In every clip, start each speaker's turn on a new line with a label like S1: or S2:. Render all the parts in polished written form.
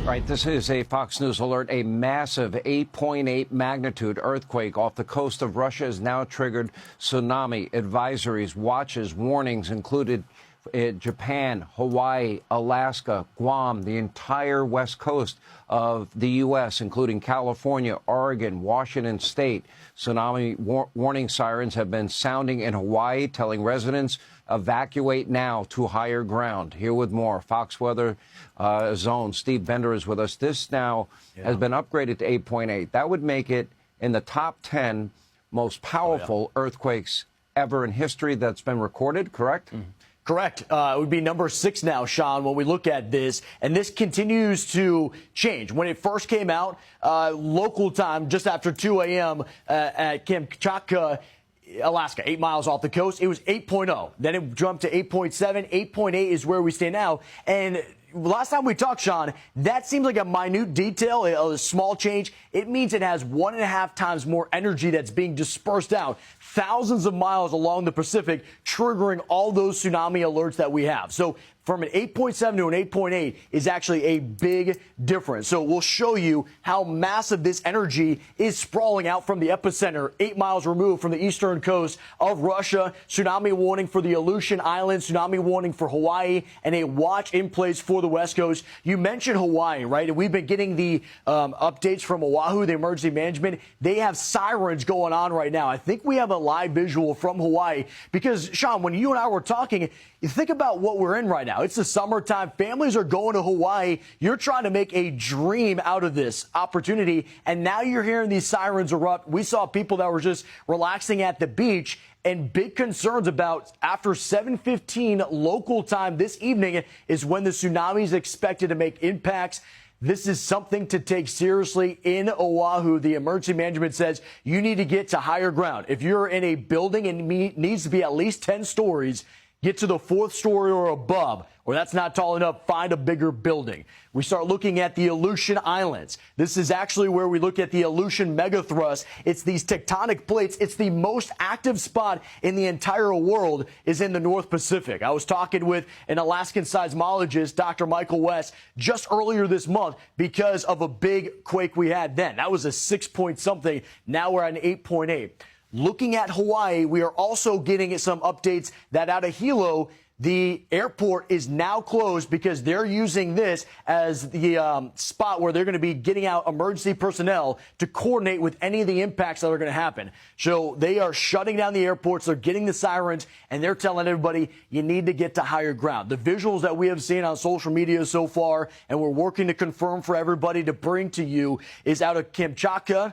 S1: All right, this is a Fox News alert. A massive 8.8 magnitude earthquake off the coast of Russia has now triggered tsunami advisories. Watches, warnings included Japan, Hawaii, Alaska, Guam, the entire west coast of the U.S., including California, Oregon, Washington State. Tsunami warning sirens have been sounding in Hawaii, telling residents evacuate now to higher ground. Here with more, Fox Weather Zone, Steve Bender is with us. This now has been upgraded to 8.8. That would make it in the top 10 most powerful earthquakes ever in history that's been recorded, correct?
S2: Correct. It would be number 6 now, Sean, when we look at this. And this continues to change. When it first came out, local time, just after 2 a.m. At Kamchatka, Alaska, 8 miles off the coast, it was 8.0. Then it jumped to 8.7. 8.8 is where we stay now. And last time we talked, Sean, that seems like a minute detail, a small change. It means it has 1.5 times more energy that's being dispersed out thousands of miles along the Pacific, triggering all those tsunami alerts that we have. So from an 8.7 to an 8.8 is actually a big difference. So we'll show you how massive this energy is sprawling out from the epicenter, 8 miles removed from the eastern coast of Russia. Tsunami warning for the Aleutian Islands, tsunami warning for Hawaii, and a watch in place for the West Coast. You mentioned Hawaii, right? And we've been getting the updates from Oahu, the emergency management. They have sirens going on right now. I think we have a live visual from Hawaii because, Sean, when you and I were talking, you think about what we're in right now. It's the summertime. Families are going to Hawaii. You're trying to make a dream out of this opportunity. And now you're hearing these sirens erupt. We saw people that were just relaxing at the beach, and big concerns about after 7:15 local time this evening is when the tsunami is expected to make impacts. This is something to take seriously in Oahu. The emergency management says you need to get to higher ground. If you're in a building and needs to be at least 10 stories, get to the 4th story or above, or that's not tall enough, find a bigger building. We start looking at the Aleutian Islands. This is actually where we look at the Aleutian megathrust. It's these tectonic plates. It's the most active spot in the entire world is in the North Pacific. I was talking with an Alaskan seismologist, Dr. Michael West, just earlier this month because of a big quake we had then. That was a 6 point something. Now we're at an 8.8. Looking at Hawaii, we are also getting some updates that out of Hilo, the airport is now closed because they're using this as the spot where they're going to be getting out emergency personnel to coordinate with any of the impacts that are going to happen. So they are shutting down the airports. They're getting the sirens, and they're telling everybody you need to get to higher ground. The visuals that we have seen on social media so far, and we're working to confirm for everybody to bring to you, is out of Kamchatka,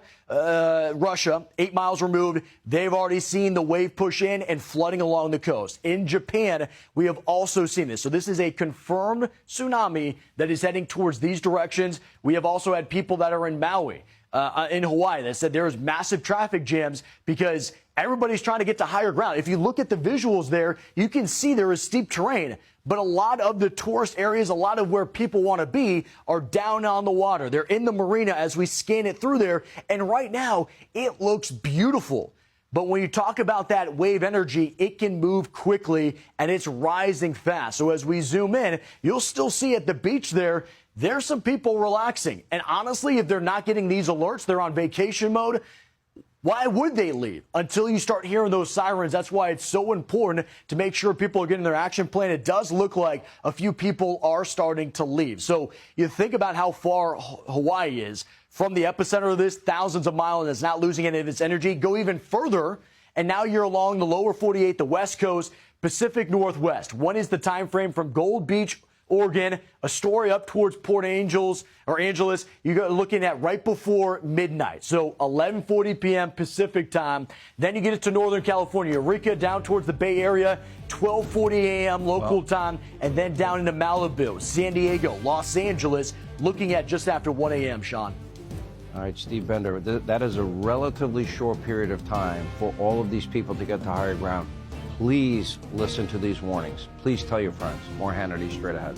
S2: Russia, 8 miles removed. They've already seen the wave push in and flooding along the coast. In Japan, we have also seen this. So this is a confirmed tsunami that is heading towards these directions. We have also had people that are in Maui, in Hawaii, that said there's massive traffic jams because everybody's trying to get to higher ground. If you look at the visuals there, you can see there is steep terrain, but a lot of the tourist areas, a lot of where people want to be are down on the water. They're in the marina as we scan it through there. And right now it looks beautiful. But when you talk about that wave energy, it can move quickly and it's rising fast. So as we zoom in, you'll still see at the beach there's some people relaxing. And honestly, if they're not getting these alerts, they're on vacation mode. Why would they leave until you start hearing those sirens? That's why it's so important to make sure people are getting their action plan. It does look like a few people are starting to leave. So you think about how far Hawaii is from the epicenter of this, thousands of miles, and it's not losing any of its energy. Go even further, and now you're along the lower 48, the West Coast, Pacific Northwest. When is the time frame from Gold Beach, Oregon, a story up towards Port Angeles, you're looking at right before midnight. So 11:40 p.m. Pacific time. Then you get it to Northern California, Eureka, down towards the Bay Area, 12:40 a.m. local time, and then down into Malibu, San Diego, Los Angeles, looking at just after 1 a.m., Sean.
S1: All right, Steve Bender, that is a relatively short period of time for all of these people to get to higher ground. Please listen to these warnings. Please tell your friends. More Hannity straight ahead.